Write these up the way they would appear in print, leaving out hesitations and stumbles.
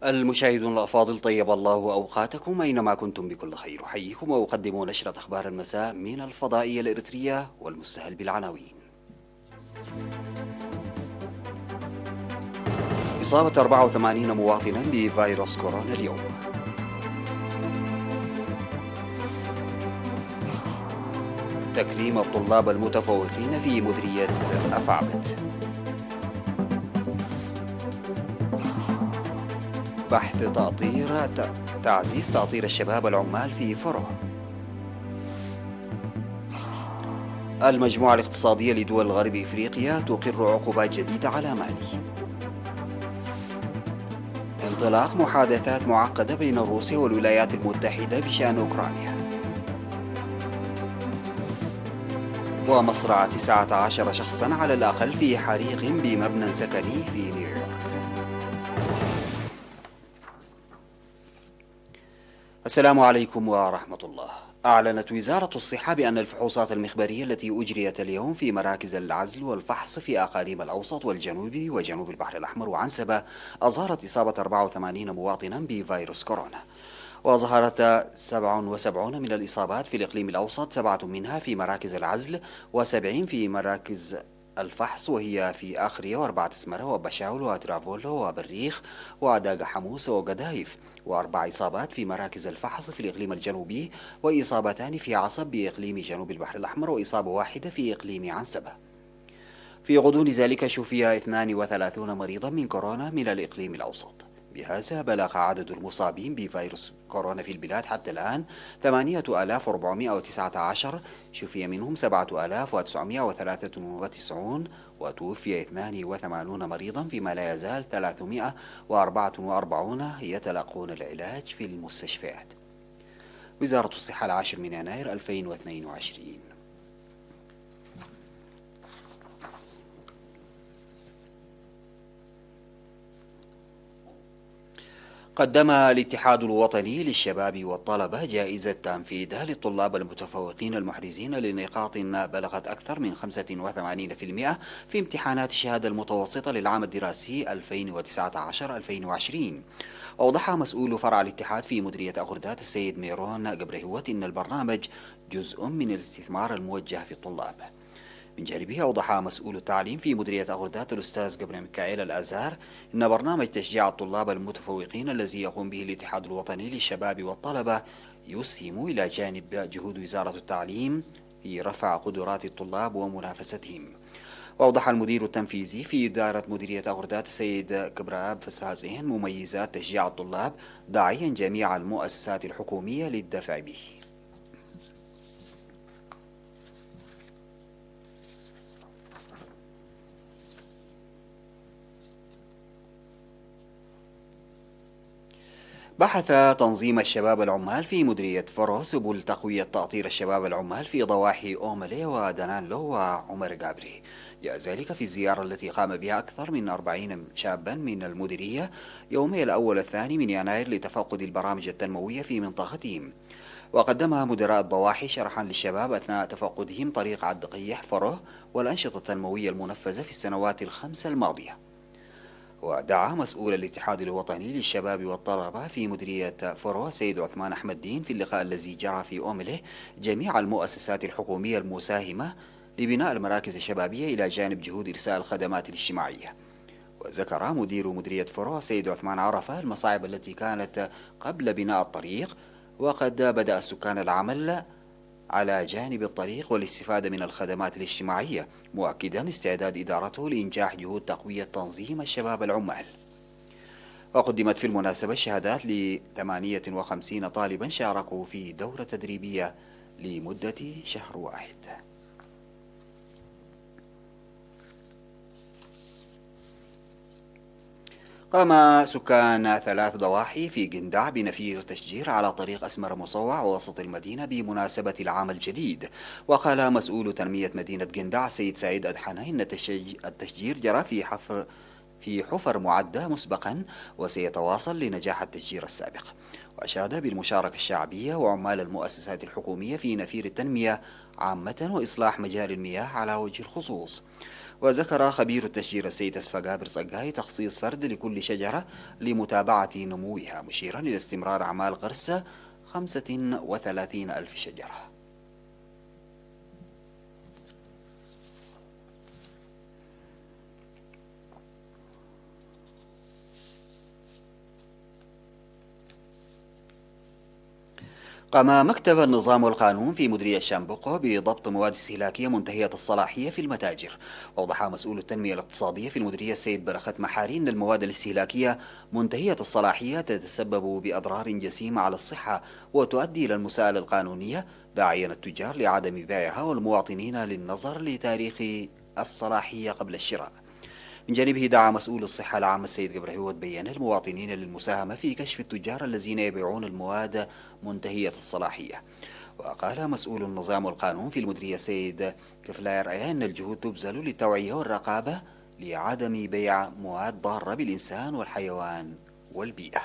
المشاهدون الأفاضل، طيب الله أوقاتكم أينما كنتم بكل خير. أحييكم وأقدم نشرة أخبار المساء من الفضائية الإريترية والمستهل بالعناوين. إصابة 84 مواطنا بفيروس كورونا اليوم. تكريم الطلاب المتفوقين في مديرية أفعبت. بحث تعزيز تأطير الشباب العمال في فرو. المجموعة الاقتصادية لدول غرب إفريقيا تقر عقوبات جديدة على مالي. انطلاق محادثات معقدة بين روسيا والولايات المتحدة بشأن أوكرانيا. ومصرع 19 شخصا على الأقل في حريق بمبنى سكني في نيويورك. السلام عليكم ورحمة الله. أعلنت وزارة الصحة بأن الفحوصات المخبرية التي أجريت اليوم في مراكز العزل والفحص في أقاليم الأوسط والجنوب وجنوب البحر الأحمر وعنسبة أظهرت إصابة 84 مواطنا بفيروس كورونا، وظهرت 77 من الإصابات في الإقليم الأوسط، 7 منها في مراكز العزل و70 في مراكز الفحص، وهي في آخرية وأربعة اسمرة وبشاول وترافولو وبريخ وعداق حموس وقدايف، وأربع إصابات في مراكز الفحص في الإقليم الجنوبي، وإصابتان في عصب بإقليم جنوب البحر الأحمر، وإصابة واحدة في إقليم عنسبة. في غضون ذلك شفي 32 مريضا من كورونا من الإقليم الأوسط. بهذا بلغ عدد المصابين بفيروس كورونا في البلاد حتى الآن 8419، شفي منهم 7993، وتوفي 82 مريضا، فيما لا يزال 344 يتلقون العلاج في المستشفيات. وزارة الصحة 10 من يناير 2022. قدم الاتحاد الوطني للشباب والطلبة جائزة تنفيذ للطلاب المتفوقين المحرزين لنقاط بلغت أكثر من 85% في امتحانات الشهادة المتوسطة للعام الدراسي 2019-2020. أوضح مسؤول فرع الاتحاد في مديرية أغردات السيد ميرون قبرهوت إن البرنامج جزء من الاستثمار الموجه في الطلاب. من جانبه أوضح مسؤول التعليم في مديرية أغردات الأستاذ قبر ميكائيل الأزهر إن برنامج تشجيع الطلاب المتفوقين الذي يقوم به الاتحاد الوطني للشباب والطلبة يسهم إلى جانب جهود وزارة التعليم في رفع قدرات الطلاب ومنافستهم. وأوضح المدير التنفيذي في إدارة مديرية أغردات السيد كبراب فسازين مميزات تشجيع الطلاب، داعيا جميع المؤسسات الحكومية للدفع به. بحث تنظيم الشباب العمال في مديرية فرو سبل تقوية تأطير الشباب العمال في ضواحي أوملي ودنانلو وعمر قابري، جاء ذلك في الزيارة التي قام بها أكثر من 40 شابا من المديرية يومي الأول والثاني من يناير لتفقد البرامج التنموية في منطقتهم. وقدم مدراء الضواحي شرحا للشباب أثناء تفقدهم طريق عد قيح فرو والأنشطة التنموية المنفذة في السنوات ال5 الماضية. ودعا مسؤول الاتحاد الوطني للشباب والطلبة في مديرية فرو سيد عثمان أحمد دين في اللقاء الذي جرى في أومله جميع المؤسسات الحكومية المساهمة لبناء المراكز الشبابية إلى جانب جهود إرساء الخدمات الاجتماعية. وذكر مدير مديرية فرو سيد عثمان عرفة المصاعب التي كانت قبل بناء الطريق، وقد بدأ السكان العمل على جانب الطريق والاستفادة من الخدمات الاجتماعية، مؤكدا استعداد إدارته لإنجاح جهود تقوية تنظيم الشباب العمال. وقدمت في المناسبة الشهادات ل58 طالبا شاركوا في دورة تدريبية لمدة شهر واحد. قام سكان 3 ضواحي في قندع بنفير تشجير على طريق أسمر مصوع وسط المدينة بمناسبة العام الجديد. وقال مسؤول تنمية مدينة قندع سيد سعيد أدحنة إن التشجير جرى في حفر معدة مسبقا وسيتواصل لنجاح التشجير السابق. وأشاد بالمشاركة الشعبية وعمال المؤسسات الحكومية في نفير التنمية عامة وإصلاح مجال المياه على وجه الخصوص. وذكر خبير التشجير السيد أسفقابر صقاي تخصيص فرد لكل شجرة لمتابعة نموها، مشيرا إلى استمرار أعمال غرس 35 ألف شجرة. قام مكتب النظام والقانون في مديرية شامبوقو بضبط مواد استهلاكية منتهية الصلاحية في المتاجر. وأوضح مسؤول التنمية الاقتصادية في المديرية السيد برخت محاري أن المواد الاستهلاكية منتهية الصلاحية تتسبب بأضرار جسيمة على الصحة وتؤدي إلى المساءلة القانونية، داعيا التجار لعدم بيعها والمواطنين للنظر لتاريخ الصلاحية قبل الشراء. من جانبه دعا مسؤول الصحة العام السيد قبرهود بيان المواطنين للمساهمة في كشف التجار الذين يبيعون المواد منتهية الصلاحية. وقال مسؤول النظام والقانون في المديرية السيد كفلاير أن الجهود تبذل للتوعية والرقابة لعدم بيع مواد ضارة بالإنسان والحيوان والبيئة.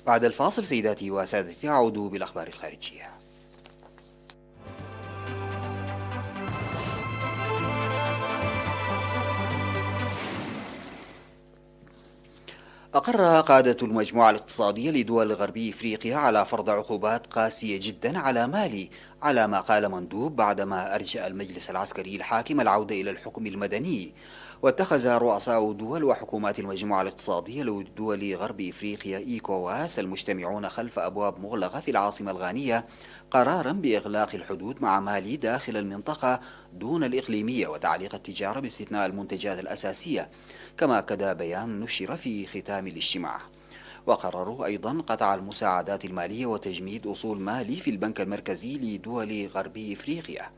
بعد الفاصل سيداتي وسادتي أعود بالأخبار الخارجية. أقر قادة المجموعة الاقتصادية لدول غربي إفريقيا على فرض عقوبات قاسية جدا على مالي، على ما قال مندوب بعدما أرجأ المجلس العسكري الحاكم العودة إلى الحكم المدني. واتخذ رؤساء دول وحكومات المجموعة الاقتصادية لدول غرب إفريقيا إيكواس المجتمعون خلف أبواب مغلقة في العاصمة الغانية قرارا بإغلاق الحدود مع مالي داخل المنطقة دون الإقليمية وتعليق التجارة باستثناء المنتجات الأساسية، كما أكد بيان نشر في ختام الاجتماع. وقرروا أيضا قطع المساعدات المالية وتجميد أصول مالي في البنك المركزي لدول غربي إفريقيا.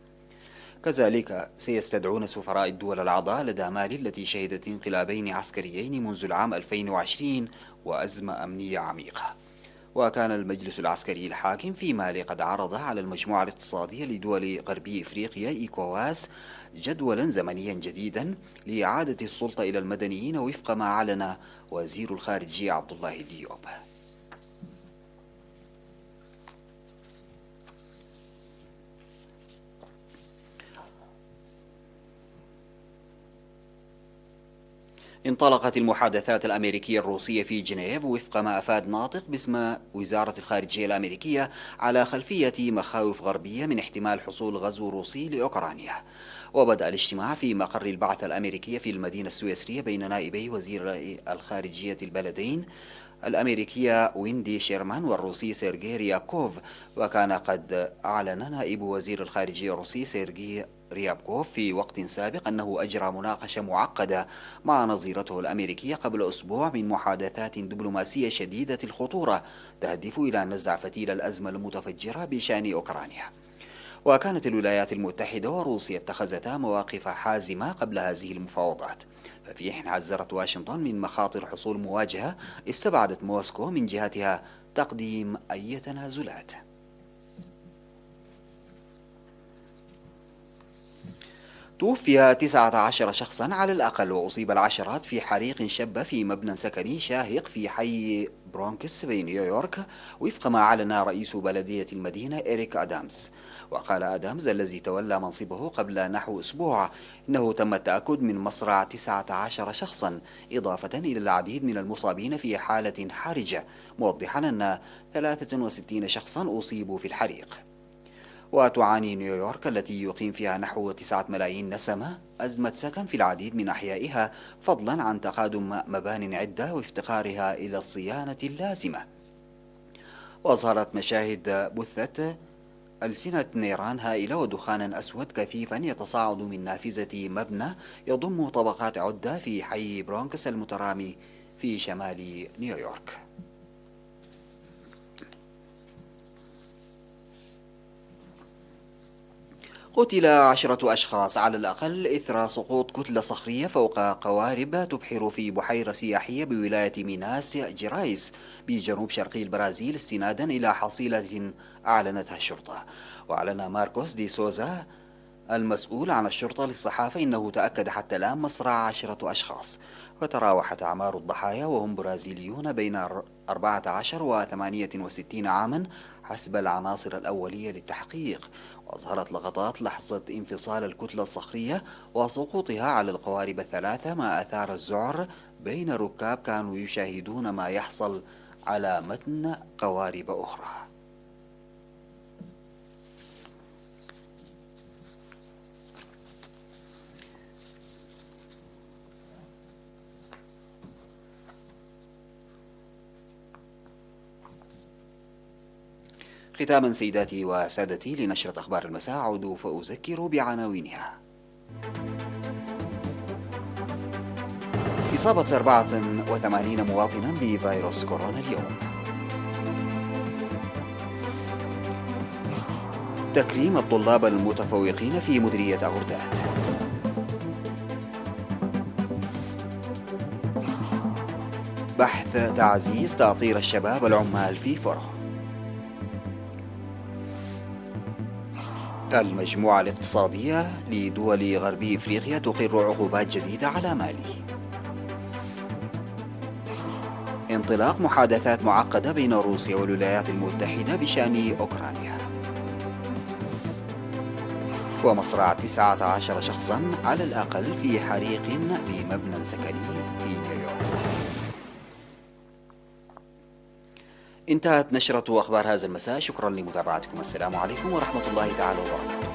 كذلك سيستدعون سفراء الدول الأعضاء لدى مالي التي شهدت انقلابين عسكريين منذ العام 2020 وأزمة أمنية عميقة. وكان المجلس العسكري الحاكم في مالي قد عرض على المجموعة الاقتصادية لدول غربي إفريقيا إيكواس جدولا زمنيا جديدا لإعادة السلطة إلى المدنيين وفق ما أعلن وزير الخارجية عبد الله ديوب. انطلقت المحادثات الأمريكية الروسية في جنيف وفق ما أفاد ناطق باسم وزارة الخارجية الأمريكية على خلفية مخاوف غربية من احتمال حصول غزو روسي لأوكرانيا. وبدأ الاجتماع في مقر البعثة الأمريكية في المدينة السويسرية بين نائبي وزير الخارجية البلدين الأمريكية ويندي شيرمان والروسي سيرجي ريابكوف. وكان قد أعلن نائب وزير الخارجية الروسي سيرجي ريابكوف في وقت سابق أنه أجرى مناقشة معقدة مع نظيرته الأمريكية قبل أسبوع من محادثات دبلوماسية شديدة الخطورة تهدف إلى نزع فتيل الأزمة المتفجرة بشأن أوكرانيا. وكانت الولايات المتحدة وروسيا اتخذتا مواقف حازمة قبل هذه المفاوضات، ففي حين حذرت واشنطن من مخاطر حصول مواجهة استبعدت موسكو من جهتها تقديم أي تنازلات. توفي 19 شخصا على الأقل وأصيب العشرات في حريق شب في مبنى سكني شاهق في حي برونكس بنيويورك وفق ما أعلن رئيس بلدية المدينة إريك آدامز. وقال آدامز الذي تولى منصبه قبل نحو أسبوع إنه تم التأكد من مصرع 19 شخصا إضافة إلى العديد من المصابين في حالة حرجة، موضحا أن 63 شخصا أصيبوا في الحريق. وتعاني نيويورك التي يقيم فيها نحو 9 ملايين نسمة أزمة سكن في العديد من أحيائها، فضلا عن تقادم مبان عدة وافتقارها إلى الصيانة اللازمة. وأظهرت مشاهد بثت ألسنة نيران هائلة ودخانا أسود كثيفا يتصاعد من نافذة مبنى يضم طبقات عدة في حي برونكس المترامي في شمال نيويورك. قتل 10 أشخاص على الأقل إثر سقوط كتلة صخرية فوق قوارب تبحر في بحيرة سياحية بولاية ميناس جيرايس بجنوب شرقي البرازيل استنادا إلى حصيلة أعلنتها الشرطة. وأعلن ماركوس دي سوزا المسؤول عن الشرطة للصحافة إنه تأكد حتى الآن مصرع 10 أشخاص، وتراوحت أعمار الضحايا وهم برازيليون بين 14 و 68 عاما حسب العناصر الأولية للتحقيق. وأظهرت لقطات لحظة انفصال الكتلة الصخرية وسقوطها على القوارب الثلاثة ما أثار الذعر بين ركاب كانوا يشاهدون ما يحصل على متن قوارب أخرى. ختاما سيداتي وسادتي لنشرة أخبار المساء أعود فأذكر بعناوينها. إصابة 84 مواطنا بفيروس كورونا اليوم. تكريم الطلاب المتفوقين في مديرية أغردات. بحث تعزيز تأطير الشباب العمال في فرو. المجموعة الاقتصادية لدول غربي إفريقيا تقر عقوبات جديدة على مالي. انطلاق محادثات معقدة بين روسيا والولايات المتحدة بشأن أوكرانيا. ومصرع 19 شخصا على الأقل في حريق بمبنى سكني في نيويورك. انتهت نشرة أخبار هذا المساء، شكرا لمتابعتكم، السلام عليكم ورحمة الله تعالى وبركاته.